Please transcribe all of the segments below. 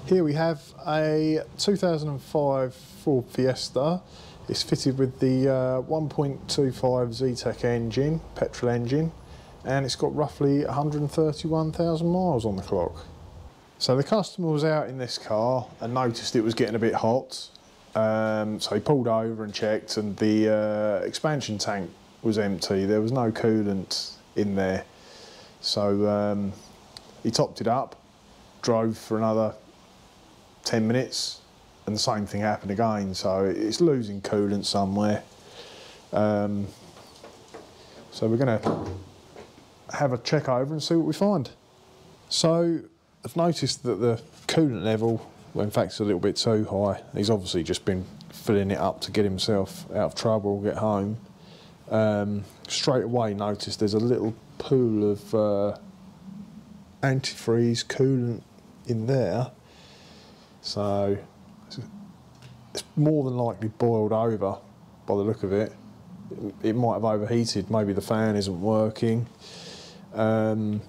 Here we have a 2005 Ford Fiesta. It's fitted with the 1.25 Zetec engine, petrol engine, and it's got roughly 131,000 miles on the clock. So the customer was out in this car and noticed it was getting a bit hot. So he pulled over and checked, and the expansion tank was empty. There was no coolant in there. So he topped it up, drove for another 10 minutes, and the same thing happened again. So it's losing coolant somewhere. So we're going to have a check over and see what we find. So I've noticed that the coolant level, well, in fact, it's a little bit too high. He's obviously just been filling it up to get himself out of trouble, get home. Straight away noticed there's a little pool of antifreeze coolant in there. So it's more than likely boiled over by the look of it. It might have overheated, maybe the fan isn't working. There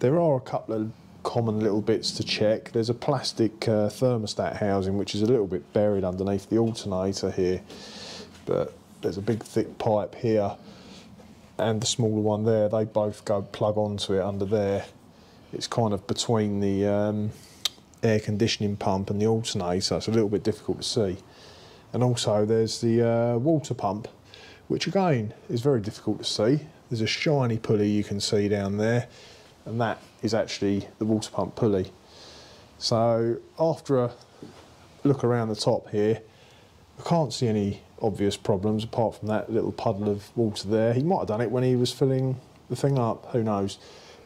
are a couple of common little bits to check. There's a plastic thermostat housing which is a little bit buried underneath the alternator here, but there's a big thick pipe here and the smaller one there. They both go plug onto it under there. It's kind of between the air conditioning pump and the alternator, so it's a little bit difficult to see. And also there's the water pump, which again is very difficult to see. There's a shiny pulley you can see down there, and that is actually the water pump pulley. So after a look around the top here, I can't see any obvious problems apart from that little puddle of water there. He might have done it when he was filling the thing up, who knows.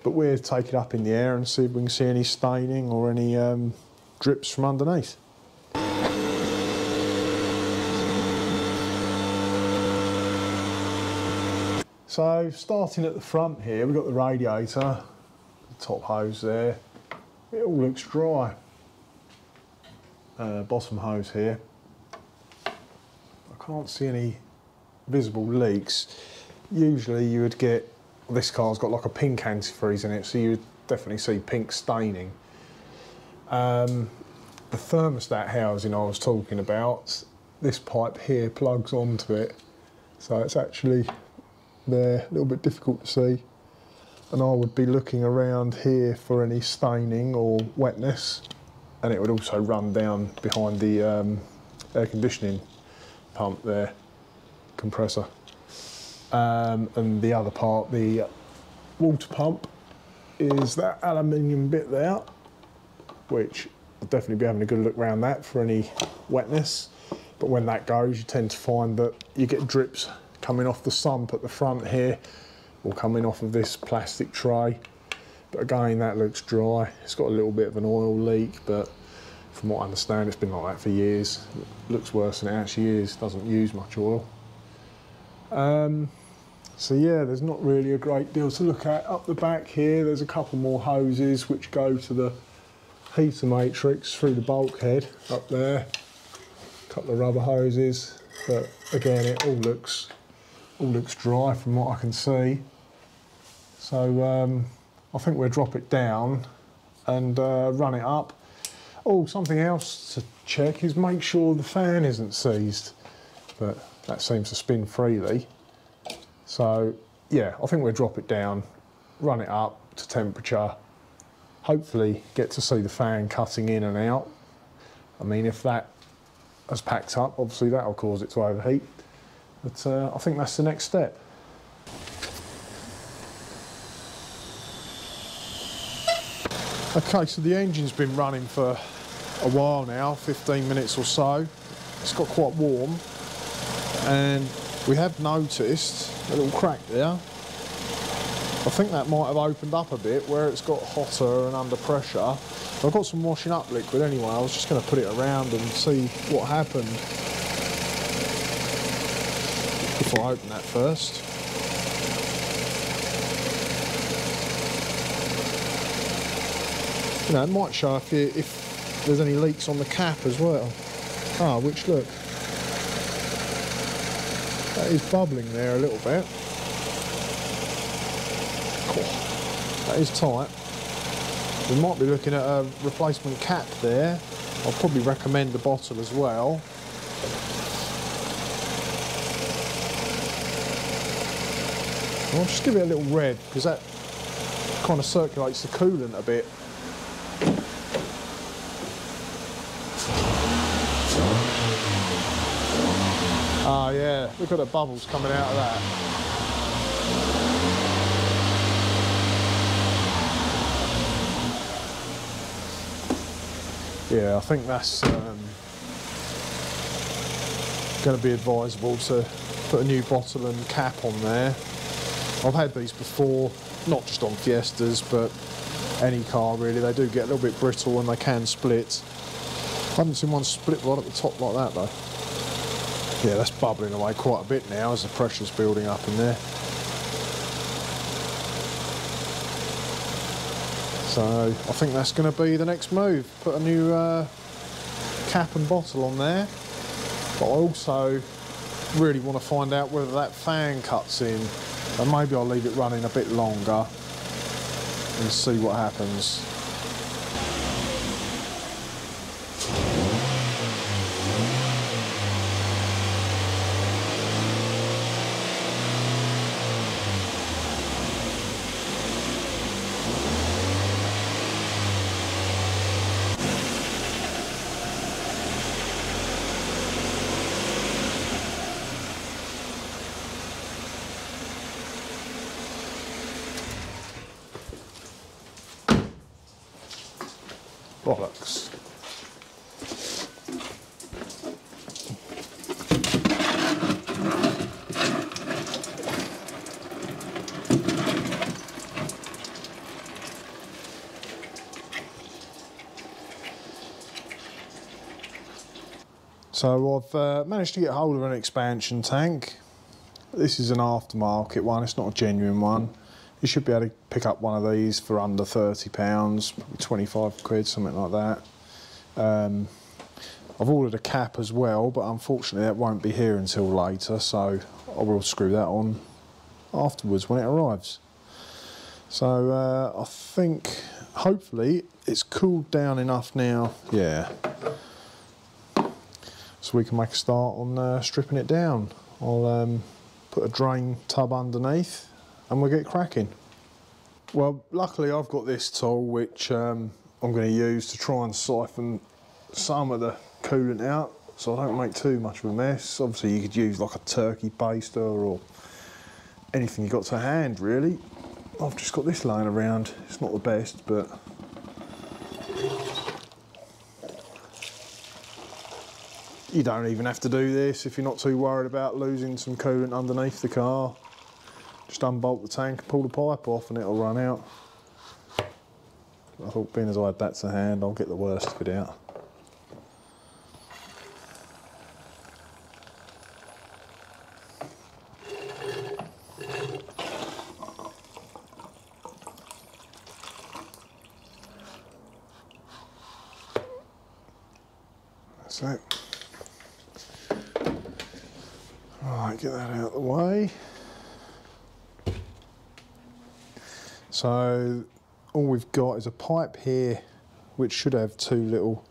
But we'll take it up in the air and see if we can see any staining or any drips from underneath. So starting at the front here, we've got the radiator, the top hose there. It all looks dry. Bottom hose here. I can't see any visible leaks. Usually you would get, this car's got like a pink antifreeze in it, so you would definitely see pink staining. The thermostat housing I was talking about, this pipe here plugs onto it, so it's actually there, a little bit difficult to see. And I would be looking around here for any staining or wetness, and it would also run down behind the air conditioning pump there, compressor. And the other part, the water pump, is that aluminium bit there, which I'll definitely be having a good look around that for any wetness. But when that goes, you tend to find that you get drips coming off the sump at the front here, or coming off of this plastic tray. But again, that looks dry. It's got a little bit of an oil leak, but from what I understand, it's been like that for years. It looks worse than it actually is. Doesn't use much oil. So yeah, there's not really a great deal to look at. Up the back here, there's a couple more hoses which go to the heater matrix through the bulkhead up there. A couple of rubber hoses, but again, it all looks dry from what I can see. So I think we'll drop it down and run it up. Oh, something else to check is make sure the fan isn't seized, but that seems to spin freely. So yeah, I think we'll drop it down, run it up to temperature, hopefully get to see the fan cutting in and out. I mean, if that has packed up, obviously that'll cause it to overheat. But I think that's the next step. Okay, so the engine's been running for a while now, 15 minutes or so. It's got quite warm, and we have noticed a little crack there. I think that might have opened up a bit where it's got hotter and under pressure. I've got some washing up liquid anyway. I was just going to put it around and see what happened. Before I open that first. You know, it might show if there's any leaks on the cap as well. Ah, which look, that is bubbling there a little bit. That is tight. We might be looking at a replacement cap there. I'll probably recommend the bottle as well. I'll just give it a little red because that kind of circulates the coolant a bit. Ah, yeah, look at the bubbles coming out of that. Yeah, I think that's going to be advisable to put a new bottle and cap on there. I've had these before, not just on Fiestas, but any car really. They do get a little bit brittle and they can split. I haven't seen one split right at the top like that though. Yeah, that's bubbling away quite a bit now as the pressure's building up in there. So I think that's going to be the next move. Put a new cap and bottle on there. But I also really want to find out whether that fan cuts in. And maybe I'll leave it running a bit longer and see what happens. Bollocks. So I've managed to get hold of an expansion tank. This is an aftermarket one, it's not a genuine one. You should be able to pick up one of these for under £30, 25 quid, something like that. I've ordered a cap as well, but unfortunately that won't be here until later, so I will screw that on afterwards when it arrives. So I think, hopefully, it's cooled down enough now, yeah, so we can make a start on stripping it down. I'll put a drain tub underneath and we'll get cracking. Well, luckily I've got this tool which I'm going to use to try and siphon some of the coolant out so I don't make too much of a mess. Obviously you could use like a turkey baster or anything you got to hand really. I've just got this laying around. It's not the best, but you don't even have to do this if you're not too worried about losing some coolant underneath the car. Just unbolt the tank and pull the pipe off and it'll run out. I thought being as I had that to hand, I'll get the worst of it out. That's it. Right, get that out of the way. So all we've got is a pipe here which should have two little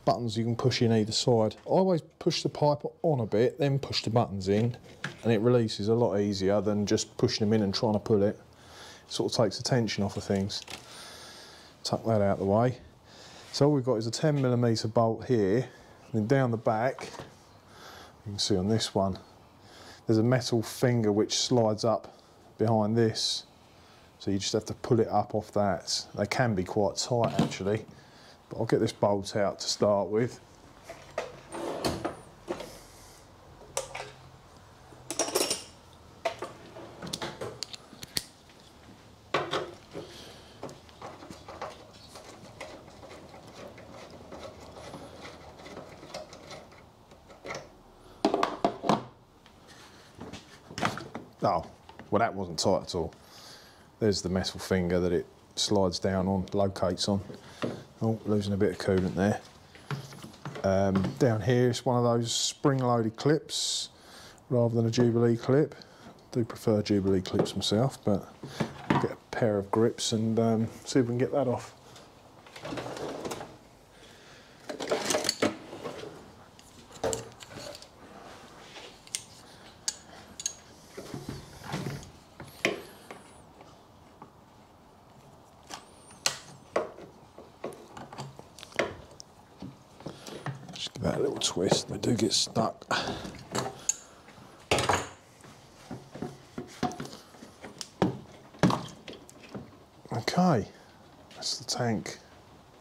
buttons you can push in either side. I always push the pipe on a bit, then push the buttons in, and it releases a lot easier than just pushing them in and trying to pull it. It sort of takes the tension off of things. Tuck that out of the way. So all we've got is a 10mm bolt here, and then down the back, you can see on this one, there's a metal finger which slides up behind this. So you just have to pull it up off that. They can be quite tight actually, but I'll get this bolt out to start with. Oh, well that wasn't tight at all. There's the metal finger that it slides down on, locates on. Oh, losing a bit of coolant there. Down here it's one of those spring-loaded clips rather than a Jubilee clip. I do prefer Jubilee clips myself, but I'll get a pair of grips and see if we can get that off. Give that a little twist, they do get stuck. Okay, that's the tank,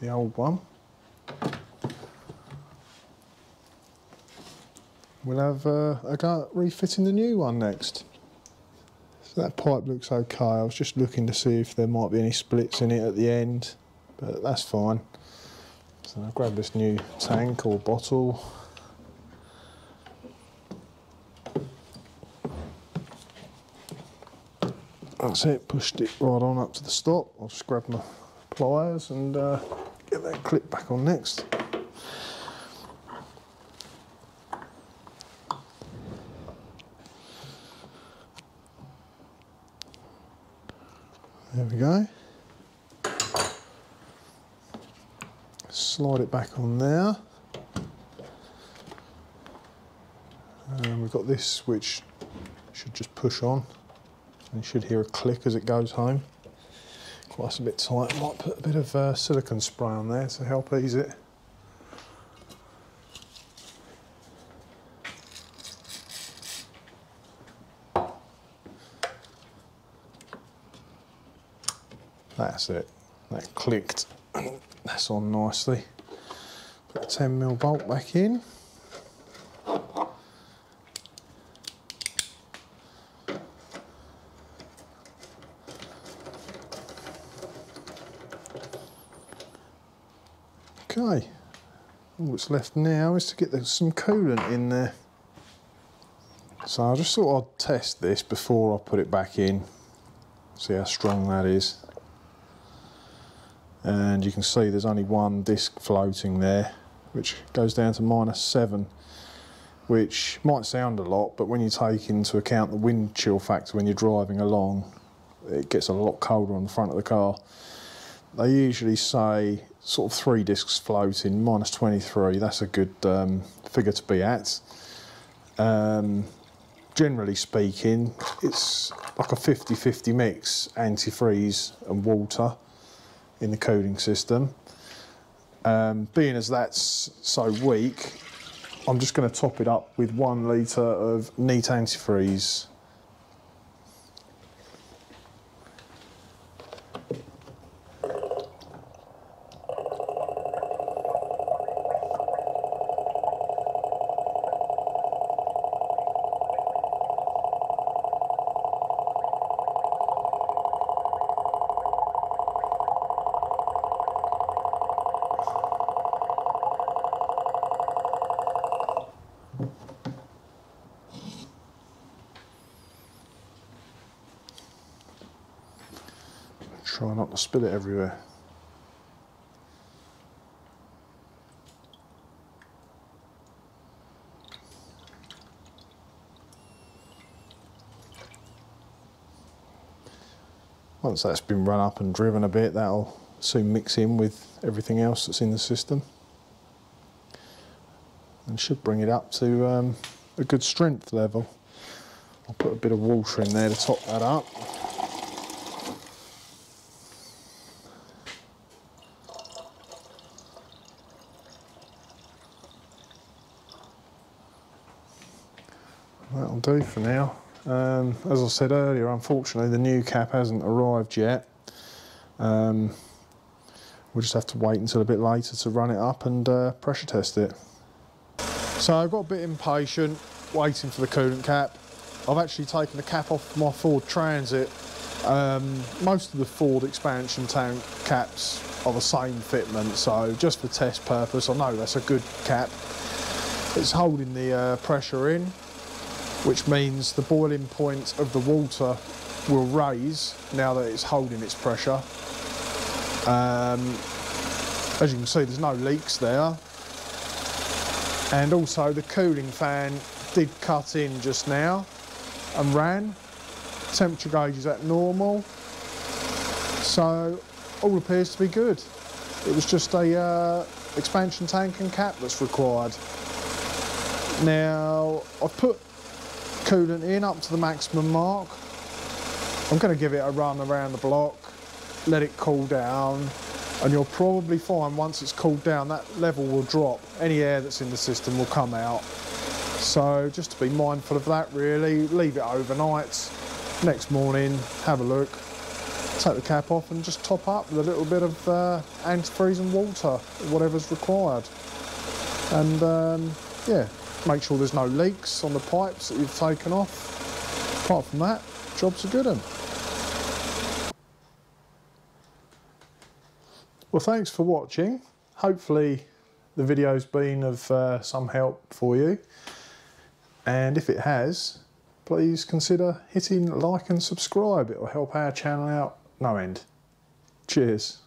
the old one. We'll have a go at refitting the new one next. So that pipe looks okay. I was just looking to see if there might be any splits in it at the end, but that's fine. So I'll grab this new tank or bottle. That's it, pushed it right on up to the stop. I'll just grab my pliers and get that clip back on next. There we go. Slide it back on there. And we've got this which should just push on. And you should hear a click as it goes home. Quite a bit tight. I might put a bit of silicone spray on there to help ease it. That's it. That clicked. That's on nicely. Put a 10mm bolt back in. Okay. All that's left now is to get some coolant in there. So I just thought I'd test this before I put it back in. See how strong that is. And you can see there's only one disc floating there, which goes down to -7, which might sound a lot, but when you take into account the wind chill factor when you're driving along, it gets a lot colder on the front of the car. They usually say sort of 3 discs floating, -23, that's a good figure to be at. Generally speaking, it's like a 50-50 mix, antifreeze and water in the cooling system. Being as that's so weak, I'm just going to top it up with 1 litre of neat antifreeze. Try not to spill it everywhere. Once that's been run up and driven a bit, that'll soon mix in with everything else that's in the system and should bring it up to a good strength level. I'll put a bit of water in there to top that up. That'll do for now. As I said earlier, unfortunately the new cap hasn't arrived yet. We'll just have to wait until a bit later to run it up and pressure test it. So I've got a bit impatient waiting for the coolant cap. I've actually taken the cap off my Ford Transit. Most of the Ford expansion tank caps are the same fitment, so just for test purpose, I know that's a good cap. It's holding the pressure in, which means the boiling point of the water will raise now that it's holding its pressure. As you can see, there's no leaks there. And also the cooling fan did cut in just now and ran. Temperature gauge is at normal. So all appears to be good. It was just a expansion tank and cap that's required. Now, I've put coolant in up to the maximum mark. I'm going to give it a run around the block, let it cool down, and you'll probably find once it's cooled down that level will drop. Any air that's in the system will come out. So just to be mindful of that really, leave it overnight. Next morning, have a look, take the cap off and just top up with a little bit of antifreeze and water, whatever's required. And yeah, make sure there's no leaks on the pipes that you've taken off. Apart from that, job's a good one. Well, thanks for watching. Hopefully the video's been of some help for you. And if it has, please consider hitting like and subscribe. It will help our channel out no end. Cheers.